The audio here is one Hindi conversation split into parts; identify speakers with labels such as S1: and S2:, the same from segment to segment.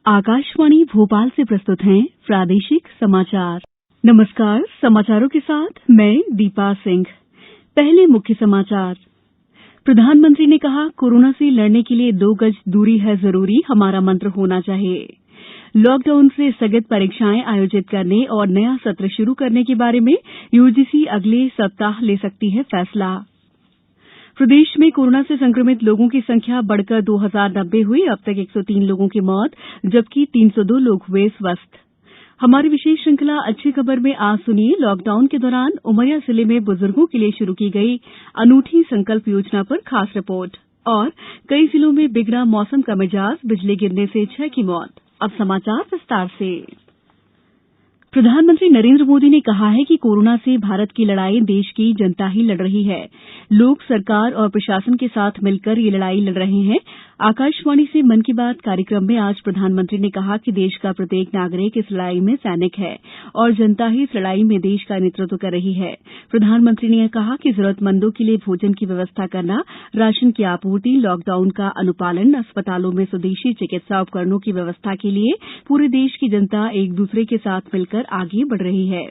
S1: आकाशवाणी भोपाल से प्रस्तुत हैं प्रादेशिक समाचार। नमस्कार, समाचारों के साथ मैं दीपा सिंह। पहले मुख्य समाचार। प्रधानमंत्री ने कहा, कोरोना से लड़ने के लिए 2 गज दूरी है जरूरी, हमारा मंत्र होना चाहिए। लॉकडाउन से स्थगित परीक्षाएं आयोजित करने और नया सत्र शुरू करने के बारे में यूजीसी अगले सप्ताह ले सकती है फैसला। प्रदेश में कोरोना से संक्रमित लोगों की संख्या बढ़कर 2090 हुई। अब तक 103 लोगों की मौत, जबकि 302 लोग हुए स्वस्थ। हमारी विशेष श्रृंखला अच्छी खबर में आज सुनिए, लॉकडाउन के दौरान उमरिया जिले में बुजुर्गों के लिए शुरू की गई अनूठी संकल्प योजना पर खास रिपोर्ट। और कई जिलों में बिगड़ा मौसम का मिजाज, बिजली गिरने से 6 की मौत। अब समाचार विस्तार से। प्रधानमंत्री नरेंद्र मोदी ने कहा है कि कोरोना से भारत की लड़ाई देश की जनता ही लड़ रही है। लोग सरकार और प्रशासन के साथ मिलकर ये लड़ाई लड़ रहे हैं। आकाशवाणी से मन की बात कार्यक्रम में आज प्रधानमंत्री ने कहा कि देश का प्रत्येक नागरिक इस लड़ाई में सैनिक है और जनता ही इस लड़ाई में देश का नेतृत्व कर रही है। प्रधानमंत्री ने कहा कि जरूरतमंदों के लिए भोजन की व्यवस्था करना, राशन की आपूर्ति, लॉकडाउन का अनुपालन, अस्पतालों में स्वदेशी चिकित्सा उपकरणों की व्यवस्था के लिए पूरे देश की जनता एक दूसरे के साथ मिलकर आगे बढ़ रही है।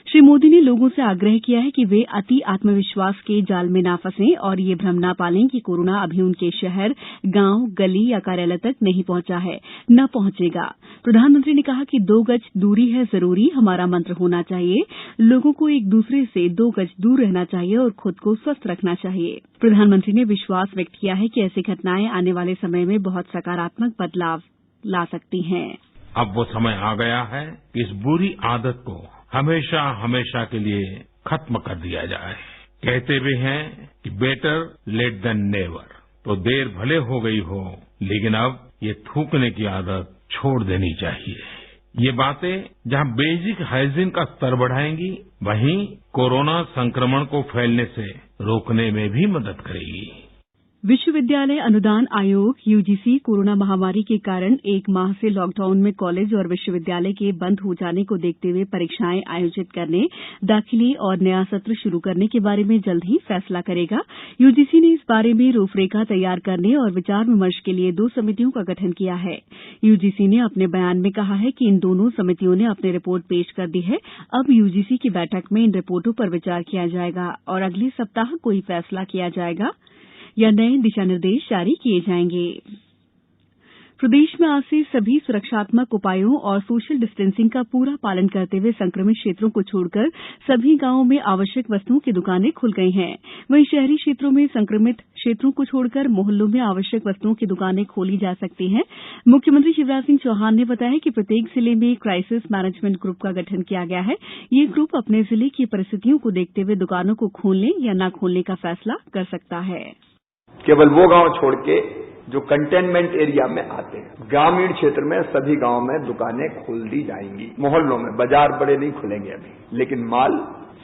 S1: श्री मोदी ने लोगों से आग्रह किया है कि वे अति आत्मविश्वास के जाल में न फंसें और ये भ्रम न पालें कि कोरोना अभी उनके शहर, गांव, गली या कार्यालय तक नहीं पहुंचा है, न पहुंचेगा। प्रधानमंत्री ने कहा कि 2 गज दूरी है जरूरी, हमारा मंत्र होना चाहिए। लोगों को एक दूसरे से 2 गज दूर रहना चाहिए और खुद को स्वस्थ रखना चाहिए। प्रधानमंत्री ने विश्वास व्यक्त किया है कि ऐसी घटनाएं आने वाले समय में बहुत सकारात्मक बदलाव ला सकती हैं।
S2: अब वो समय आ गया है कि इस बुरी आदत को हमेशा हमेशा के लिए खत्म कर दिया जाए। कहते भी हैं कि बेटर लेट देन नेवर। तो देर भले हो गई हो, लेकिन अब ये थूकने की आदत छोड़ देनी चाहिए। ये बातें जहां बेसिक हाइजीन का स्तर बढ़ाएंगी, वहीं कोरोना संक्रमण को फैलने से रोकने में भी मदद करेगी।
S1: विश्वविद्यालय अनुदान आयोग यूजीसी कोरोना महामारी के कारण 1 माह से लॉकडाउन में कॉलेज और विश्वविद्यालय के बंद हो जाने को देखते हुए परीक्षाएं आयोजित करने, दाखिले और नया सत्र शुरू करने के बारे में जल्द ही फैसला करेगा। यूजीसी ने इस बारे में रूपरेखा तैयार करने और विचार विमर्श के लिए 2 समितियों का गठन किया है। यूजीसी ने अपने बयान में कहा है कि इन दोनों समितियों ने अपनी रिपोर्ट पेश कर दी है। अब यूजीसी की बैठक में इन रिपोर्टों पर विचार किया जाएगा और अगले सप्ताह कोई फैसला किया जाएगा या नए दिशा निर्देश जारी किए जाएंगे। प्रदेश में आज से सभी सुरक्षात्मक उपायों और सोशल डिस्टेंसिंग का पूरा पालन करते हुए संक्रमित क्षेत्रों को छोड़कर सभी गांवों में आवश्यक वस्तुओं की दुकानें खुल गई हैं। वहीं शहरी क्षेत्रों में संक्रमित क्षेत्रों को छोड़कर मोहल्लों में आवश्यक वस्तुओं की दुकानें खोली जा सकती हैं। मुख्यमंत्री शिवराज सिंह चौहान ने बताया कि प्रत्येक जिले में क्राइसिस मैनेजमेंट ग्रुप का गठन किया गया है। ये ग्रुप अपने जिले की परिस्थितियों को देखते हुए दुकानों को खोलने या न खोलने का फैसला कर सकता है।
S3: केवल वो गांव छोड़ के जो कंटेनमेंट एरिया में आते हैं, ग्रामीण क्षेत्र में सभी गांव में दुकानें खोल दी जाएंगी। मोहल्लों में बाजार बड़े नहीं खुलेंगे अभी, लेकिन मॉल,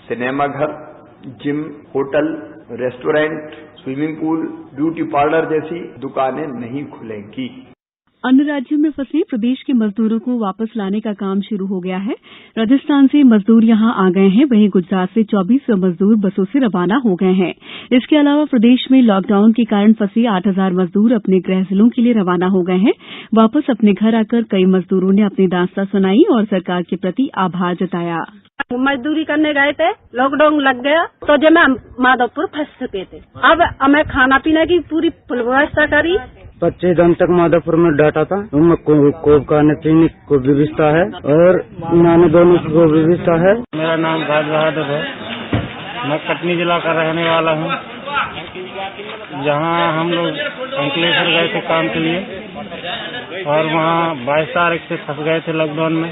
S3: सिनेमा घर, gym, hotel, restaurant, swimming pool, beauty parlour जैसी दुकानें नहीं खुलेंगी।
S1: अन्य राज्यों में फंसे प्रदेश के मजदूरों को वापस लाने का काम शुरू हो गया है। राजस्थान से मजदूर यहां आ गए हैं, वहीं गुजरात से 2400 मजदूर बसों से रवाना हो गए हैं। इसके अलावा प्रदेश में लॉकडाउन के कारण फंसे 8000 मजदूर अपने गृह जिलों के लिए रवाना हो गए हैं। वापस अपने घर आकर कई मजदूरों ने अपनी दास्तां सुनाई और सरकार के प्रति आभार जताया।
S4: मजदूरी करने गए थे, लॉकडाउन लग गया तो जब मैं माधवपुर फंस चुके थे। अब हमें खाना पीने की पूरी फुल व्यवस्था करी।
S5: 25 दिन तक माधवपुर में डाटा था, उनमें कोब खाने पीने को व्यवस्था है और नाने दोनों को व्यवस्था है।
S6: मेरा नाम राज बहादुर है, मैं कटनी जिला का रहने वाला हूँ। जहाँ हम लोग अंकलेश्वर गए थे काम के लिए और वहाँ 22 तारीख से फंस गए थे लॉकडाउन में।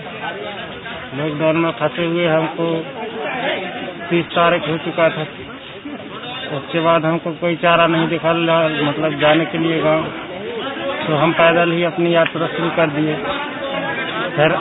S6: लॉकडाउन में फंसे हुए हमको 30 तारीख हो चुका था। उसके बाद हमको कोई चारा नहीं दिखा, मतलब जाने के लिए गाँव, तो हम पैदल ही अपनी यात्रा शुरू कर दिए। फिर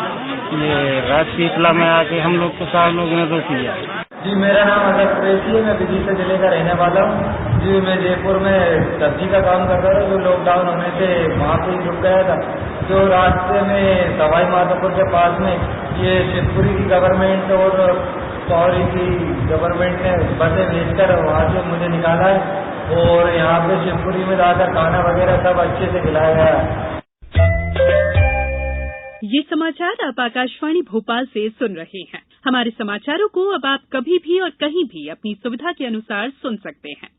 S6: ये राजपीपला में आके हम लोग को 4 लोगों ने रोक लिया।
S7: जी, मेरा नाम अजय कुरैशी है, मैं विदिशा जिले का रहने वाला हूँ। जी, मैं जयपुर में सब्जी का काम करता था। जो लॉकडाउन होने से वहाँ पे रुक गया था, जो रास्ते में सवाई माधोपुर के पास में ये शिवपुरी की गवर्नमेंट और पौरी की गवर्नमेंट ने बसें भेजकर वहाँ से मुझे निकाला है और यहाँ पे शिवपुरी में ज़्यादा खाना वगैरह सब अच्छे से खिलाया गया है।
S8: ये समाचार आप आकाशवाणी भोपाल से सुन रहे हैं। हमारे समाचारों को अब आप कभी भी और कहीं भी अपनी सुविधा के अनुसार सुन सकते हैं।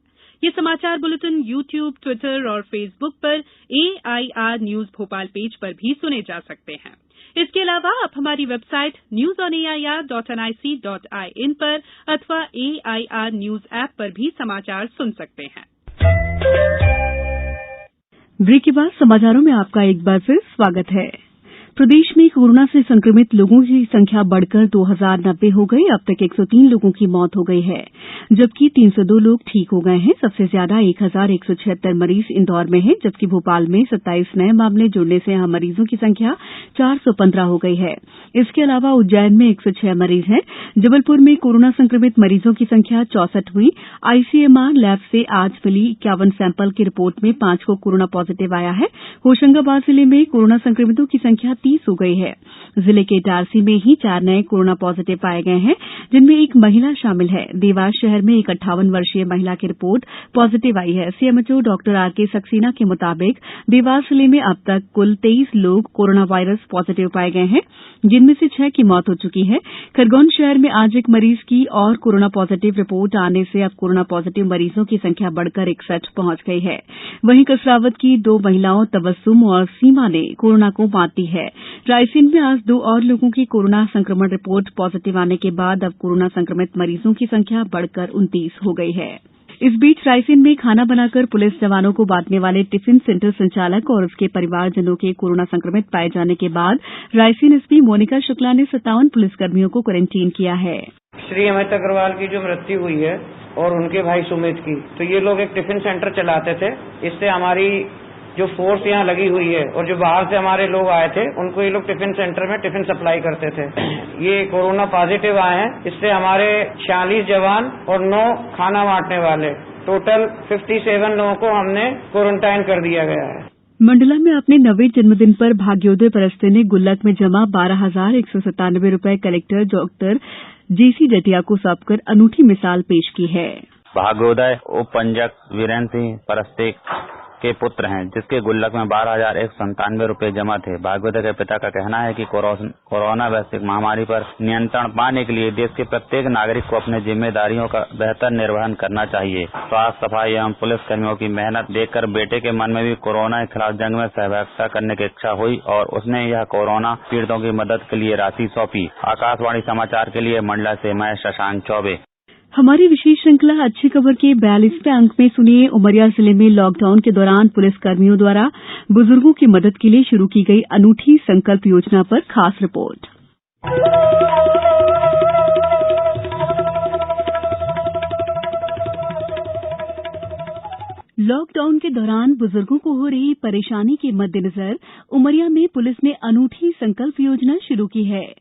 S8: ये समाचार बुलेटिन YouTube, ट्विटर और फेसबुक पर AIR न्यूज भोपाल पेज पर भी सुने जा सकते हैं। इसके अलावा आप हमारी वेबसाइट newsonair.nic.in पर अथवा AIR न्यूज ऐप पर भी समाचार सुन सकते हैं।
S1: ब्रेक के बाद समाचारों में आपका एक बार फिर स्वागत है। प्रदेश में कोरोना से संक्रमित लोगों की संख्या बढ़कर 2090 हो गई। अब तक 103 लोगों की मौत हो गई है, जबकि 302 लोग ठीक हो गए हैं। सबसे ज्यादा 1176 मरीज इंदौर में हैं, जबकि भोपाल में 27 नए मामले जुड़ने से यहां मरीजों की संख्या 415 हो गई है। इसके अलावा उज्जैन में 106 मरीज हैं। जबलपुर में कोरोना संक्रमित मरीजों की संख्या 64 हुई। आईसीएमआर लैब से आज मिली 51 सैंपल की रिपोर्ट में 5 को कोरोना पॉजिटिव आया है। होशंगाबाद जिले में कोरोना संक्रमितों की संख्या 30 हो गई है। जिले के इटारसी में ही 4 नए कोरोना पॉजिटिव पाए गए हैं, जिनमें एक महिला शामिल है। देवास शहर में एक 58 वर्षीय महिला की रिपोर्ट पॉजिटिव आई है। सीएमएचओ डॉक्टर आरके सक्सेना के मुताबिक देवास जिले में अब तक कुल 23 लोग कोरोना वायरस पॉजिटिव पाए गए हैं, जिनमें से 6 की मौत हो चुकी है। खरगोन शहर में आज एक मरीज की और कोरोना पॉजिटिव रिपोर्ट आने से अब कोरोना पॉजिटिव मरीजों की संख्या बढ़कर 61 पहुंच गई है। वहीं कसरावद की 2 महिलाओं तबस्सुम और सीमा ने कोरोना को मात दी है। रायसेन में आज 2 और लोगों की कोरोना संक्रमण रिपोर्ट पॉजिटिव आने के बाद अब कोरोना संक्रमित मरीजों की संख्या बढ़कर 29 हो गई है। इस बीच रायसेन में खाना बनाकर पुलिस जवानों को बांटने वाले टिफिन सेंटर संचालक और उसके परिवारजनों के कोरोना संक्रमित पाए जाने के बाद रायसेन एसपी मोनिका शुक्ला ने 57 पुलिसकर्मियों को क्वारंटीन किया है।
S9: श्री अमित अग्रवाल की जो मृत्यु हुई है और उनके भाई सुमित की, तो ये लोग एक टिफिन सेंटर चलाते थे। इससे हमारी जो फोर्स यहाँ लगी हुई है और जो बाहर से हमारे लोग आए थे, उनको ये लोग टिफिन सेंटर में टिफिन सप्लाई करते थे। ये कोरोना पॉजिटिव आए हैं। इससे हमारे 46 जवान और 9 खाना बांटने वाले, टोटल 57 लोगों को हमने क्वारंटाइन कर दिया गया है।
S1: मंडला में अपने 90वें जन्मदिन पर भाग्योदय परस्ते ने गुल्लक में जमा 12,197 रुपए कलेक्टर डॉक्टर जेसी जटिया को सौंपकर अनूठी मिसाल पेश की है।
S10: भाग्योदय उपपंजक वीरेंद्र सिंह परस्ते के पुत्र हैं, जिसके गुल्लक में 12,197 रुपए जमा थे। भाग्योदय के पिता का कहना है कि कोरोना वैश्विक महामारी पर नियंत्रण पाने के लिए देश के प्रत्येक नागरिक को अपनी जिम्मेदारियों का बेहतर निर्वहन करना चाहिए। स्वास्थ्य, सफाई एवं पुलिस कर्मियों की मेहनत देखकर बेटे के मन में भी कोरोना के खिलाफ जंग में सहभागिता करने की इच्छा हुई और उसने यह कोरोना पीड़ितों की मदद के लिए राशि सौंपी। आकाशवाणी समाचार के लिए मंडला से मैं शशांक चौबे।
S1: हमारी विशेष श्रृंखला अच्छी खबर के 42वें अंक में सुनिए उमरिया जिले में लॉकडाउन के दौरान पुलिस कर्मियों द्वारा बुजुर्गों की मदद के लिए शुरू की गई अनूठी संकल्प योजना पर खास रिपोर्ट। लॉकडाउन के दौरान बुजुर्गों को हो रही परेशानी के मद्देनजर उमरिया में पुलिस ने अनूठी संकल्प योजना शुरू की है।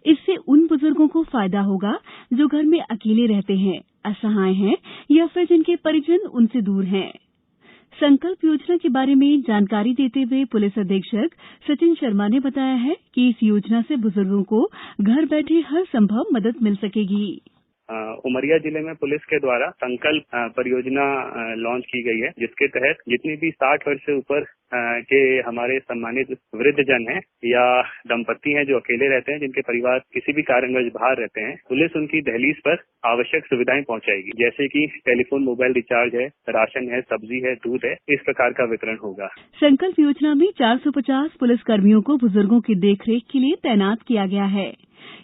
S1: इससे उन बुजुर्गों को फायदा होगा जो घर में अकेले रहते हैं, असहाय हैं या फिर जिनके परिजन उनसे दूर हैं। संकल्प योजना के बारे में जानकारी देते हुए पुलिस अधीक्षक सचिन शर्मा ने बताया है कि इस योजना से बुजुर्गों को घर बैठे हर संभव मदद मिल सकेगी।
S11: उमरिया जिले में पुलिस के द्वारा संकल्प परियोजना लॉन्च की गई है, जिसके तहत जितनी भी 60 वर्ष से ऊपर के हमारे सम्मानित वृद्ध जन हैं या दंपत्ति हैं जो अकेले रहते हैं, जिनके परिवार किसी भी कारणवश बाहर रहते हैं, पुलिस उनकी दहलीज पर आवश्यक सुविधाएं पहुंचाएगी, जैसे कि टेलीफोन, मोबाइल रिचार्ज है, राशन है, सब्जी है, दूध है, इस प्रकार का वितरण होगा।
S1: संकल्प योजना में 450 पुलिस कर्मियों को बुजुर्गों की देखरेख के लिए तैनात किया गया है।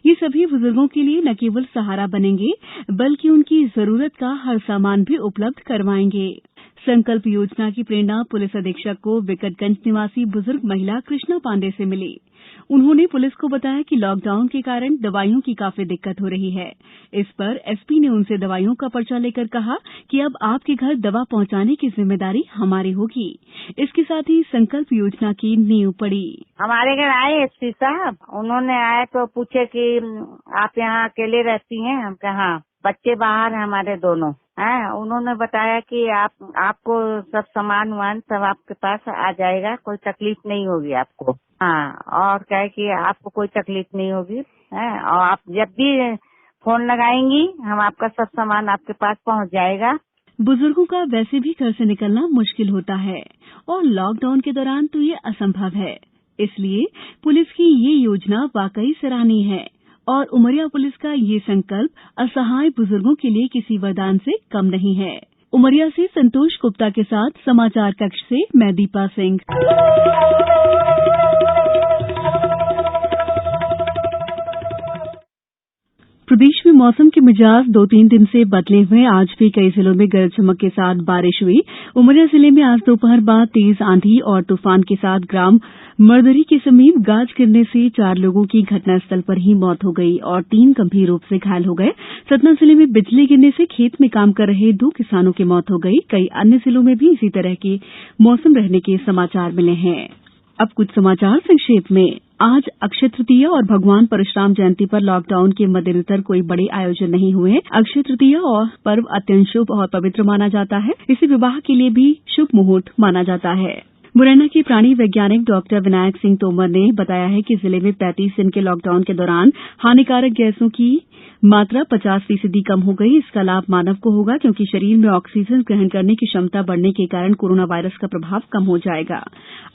S1: ये सभी बुजुर्गों के लिए न केवल सहारा बनेंगे, बल्कि उनकी जरूरत का हर सामान भी उपलब्ध करवाएंगे। संकल्प योजना की प्रेरणा पुलिस अधीक्षक को विकटगंज निवासी बुजुर्ग महिला कृष्णा पांडे से मिली। उन्होंने पुलिस को बताया कि लॉकडाउन के कारण दवाइयों की काफी दिक्कत हो रही है। इस पर एसपी ने उनसे दवाइयों का पर्चा लेकर कहा कि अब आपके घर दवा पहुंचाने की जिम्मेदारी हमारी होगी। इसके साथ ही संकल्प योजना की नींव पड़ी।
S12: हमारे घर आए एसपी साहब, उन्होंने आए तो पूछे कि आप यहाँ अकेले रहती हैं? हम कहा बच्चे बाहर हैं हमारे दोनों हैं। उन्होंने बताया कि आपको सब सामान वान सब आपके पास आ जाएगा, कोई तकलीफ नहीं होगी आपको। हाँ, और कहे कि आपको कोई तकलीफ नहीं होगी है, और आप जब भी फोन लगाएंगी हम आपका सब सामान आपके पास पहुंच जाएगा।
S1: बुजुर्गों का वैसे भी घर से निकलना मुश्किल होता है और लॉकडाउन के दौरान तो ये असंभव है। इसलिए पुलिस की ये योजना वाकई सराहनीय है और उमरिया पुलिस का ये संकल्प असहाय बुजुर्गों के लिए किसी वरदान से कम नहीं है। उमरिया से संतोष गुप्ता के साथ समाचार कक्ष से मैं दीपा सिंह। प्रदेश में मौसम के मिजाज 2-3 दिन से बदले हुए आज भी कई जिलों में गरज चमक के साथ बारिश हुई। उमरिया जिले में आज दोपहर बाद तेज आंधी और तूफान के साथ ग्राम मरदरी के समीप गाज गिरने से 4 लोगों की घटनास्थल पर ही मौत हो गई और 3 गंभीर रूप से घायल हो गए। सतना जिले में बिजली गिरने से खेत में काम कर रहे 2 किसानों की मौत हो गई। कई अन्य जिलों में भी इसी तरह के मौसम रहने के समाचार मिले हैं। अब कुछ समाचार संक्षेप में। आज अक्षय तृतीया और भगवान परशुराम जयंती पर लॉकडाउन के मद्देनजर कोई बड़े आयोजन नहीं हुए। अक्षय तृतीया और पर्व अत्यंत शुभ और पवित्र माना जाता है। इसे विवाह के लिए भी शुभ मुहूर्त माना जाता है। मुरैना के प्राणी वैज्ञानिक डॉक्टर विनायक सिंह तोमर ने बताया है कि जिले में 35 दिन के लॉकडाउन के दौरान हानिकारक गैसों की मात्रा 50% कम हो गई। इसका लाभ मानव को होगा क्योंकि शरीर में ऑक्सीजन ग्रहण करने की क्षमता बढ़ने के कारण कोरोना वायरस का प्रभाव कम हो जाएगा।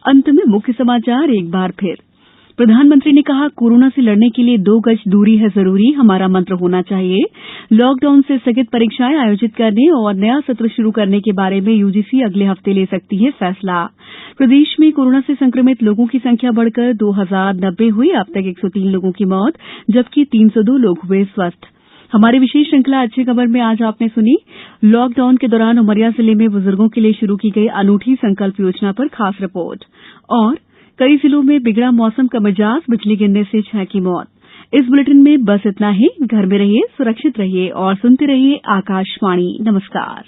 S1: अंत में मुख्य समाचार एक बार फिर। प्रधानमंत्री ने कहा, कोरोना से लड़ने के लिए 2 गज दूरी है जरूरी, हमारा मंत्र होना चाहिए। लॉकडाउन से स्थगित परीक्षाएं आयोजित करने और नया सत्र शुरू करने के बारे में यूजीसी अगले हफ्ते ले सकती है फैसला। प्रदेश में कोरोना से संक्रमित लोगों की संख्या बढ़कर 2090 हुई। अब तक 103 लोगों की मौत जबकि 302 लोग हुए स्वस्थ। हमारी विशेष श्रृंखला अच्छी खबर में आज आपने सुनी लॉकडाउन के दौरान उमरिया जिले में बुजुर्गों के लिए शुरू की गई अनूठी संकल्प योजना पर खास रिपोर्ट। और कई जिलों में बिगड़ा मौसम का मिजाज, बिजली गिरने से 6 की मौत। इस बुलेटिन में बस इतना ही। घर में रहिए, सुरक्षित रहिए और सुनते रहिए आकाशवाणी। नमस्कार।